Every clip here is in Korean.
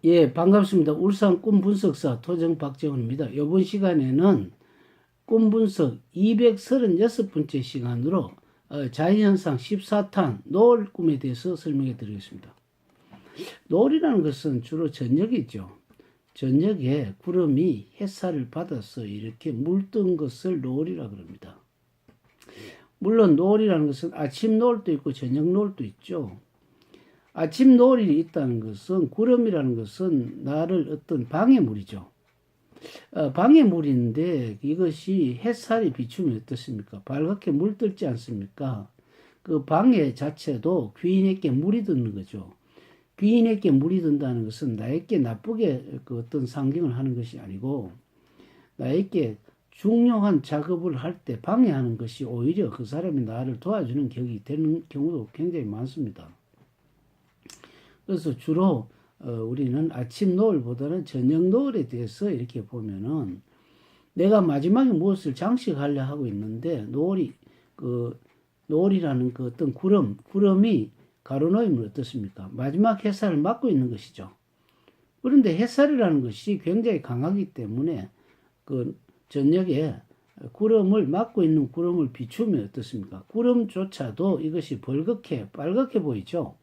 예, 반갑습니다. 울산 꿈분석사 토정 박정훈입니다. 이번 시간에는 꿈분석 236번째 시간으로 자연현상 14탄 노을 꿈에 대해서 설명해 드리겠습니다. 노을이라는 것은 주로 저녁이죠. 저녁에 구름이 햇살을 받아서 이렇게 물든 것을 노을이라 그럽니다. 물론 노을이라는 것은 아침 노을도 있고 저녁 노을도 있죠. 아침 노을이 있다는 것은 구름이라는 것은 나를 어떤 방해물이죠. 방해물인데 이것이 햇살이 비추면 어떻습니까? 밝게 물들지 않습니까? 그 방해 자체도 귀인에게 물이 드는 거죠. 귀인에게 물이 든다는 것은 나에게 나쁘게 그 어떤 상경을 하는 것이 아니고 나에게 중요한 작업을 할 때 방해하는 것이 오히려 그 사람이 나를 도와주는 격이 되는 경우도 굉장히 많습니다. 그래서 주로 우리는 아침 노을보다는 저녁 노을에 대해서 이렇게 보면은 내가 마지막에 무엇을 장식하려 하고 있는데 노을이라는 그 어떤 구름이 가로놓이면 어떻습니까? 마지막 햇살을 막고 있는 것이죠. 그런데 햇살이라는 것이 굉장히 강하기 때문에 그 저녁에 구름을 막고 있는 구름을 비추면 어떻습니까? 구름조차도 이것이 빨갛게 보이죠.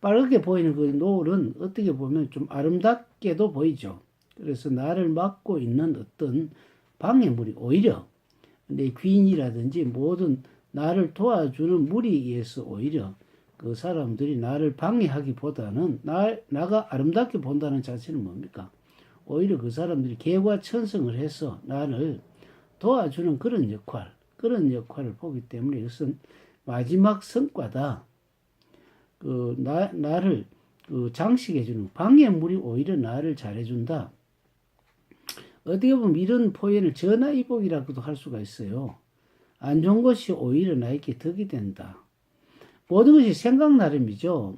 빨갛게 보이는 그 노을은 어떻게 보면 좀 아름답게도 보이죠. 그래서 나를 막고 있는 어떤 방해물이 오히려 내 귀인이라든지 모든 나를 도와주는 물에 의해서 오히려 그 사람들이 나를 방해하기보다는 나가 아름답게 본다는 자체는 뭡니까? 오히려 그 사람들이 개과천성을 해서 나를 도와주는 그런 역할을 보기 때문에 이것은 마지막 성과다. 나를 장식해주는 방해물이 오히려 나를 잘해준다. 어떻게 보면 이런 표현을 전화위복이라고도 할 수가 있어요. 안 좋은 것이 오히려 나에게 덕이 된다. 모든 것이 생각 나름이죠.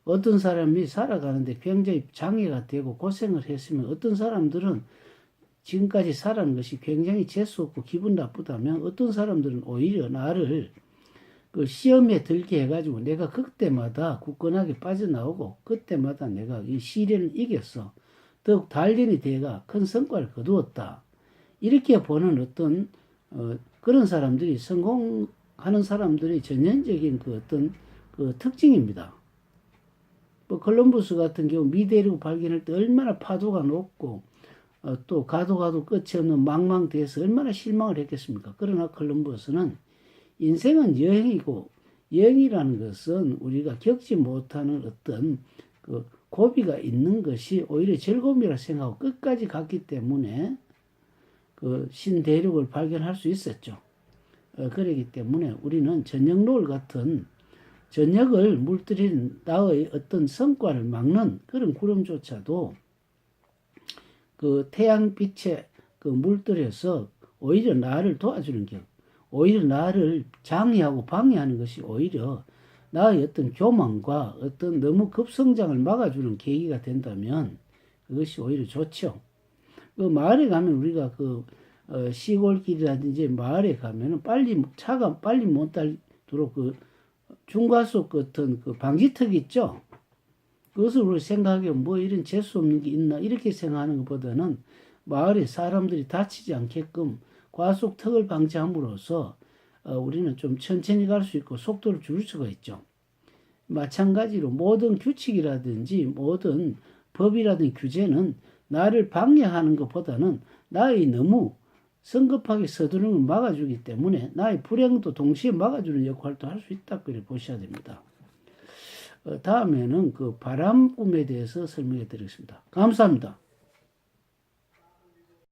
어떤 사람이 살아가는데 굉장히 장애가 되고 고생을 했으면 어떤 사람들은 지금까지 살아가는 것이 굉장히 재수없고 기분 나쁘다면 어떤 사람들은 오히려 나를 그 시험에 들게 해가지고 내가 그때마다 굳건하게 빠져나오고 그때마다 내가 이 시련을 이겼어. 더욱 단련이 돼가 큰 성과를 거두었다. 이렇게 보는 어떤 그런 사람들이 성공하는 사람들의 전형적인 그 어떤 그 특징입니다. 뭐 콜럼버스 같은 경우 미대륙 발견할 때 얼마나 파도가 높고 또 가도 끝이 없는 망망대해서 얼마나 실망을 했겠습니까? 그러나 콜럼버스는 인생은 여행이고 여행이라는 것은 우리가 겪지 못하는 어떤 그 고비가 있는 것이 오히려 즐거움이라 생각하고 끝까지 갔기 때문에 그 신대륙을 발견할 수 있었죠. 그렇기 때문에 우리는 저녁 노을 같은 저녁을 물들인 나의 어떤 성과를 막는 그런 구름조차도 그 태양빛에 그 물들여서 오히려 나를 도와주는 격, 오히려 나를 장애하고 방해하는 것이 오히려 나의 어떤 교만과 어떤 너무 급성장을 막아주는 계기가 된다면 그것이 오히려 좋죠. 그 마을에 가면 우리가 시골길이라든지 마을에 가면은 차가 빨리 못 달도록 그 중과속 같은 그 방지턱 있죠. 그것을 우리 생각하면 뭐 이런 재수 없는 게 있나 이렇게 생각하는 것보다는 마을에 사람들이 다치지 않게끔 과속턱을 방지함으로써 우리는 좀 천천히 갈 수 있고 속도를 줄일 수가 있죠. 마찬가지로 모든 규칙이라든지 모든 법이라든지 규제는 나를 방해하는 것보다는 나의 너무 성급하게 서두르는 걸 막아주기 때문에 나의 불행도 동시에 막아주는 역할도 할 수 있다. 그렇게 보셔야 됩니다. 다음에는 그 바람 꿈에 대해서 설명해 드리겠습니다. 감사합니다.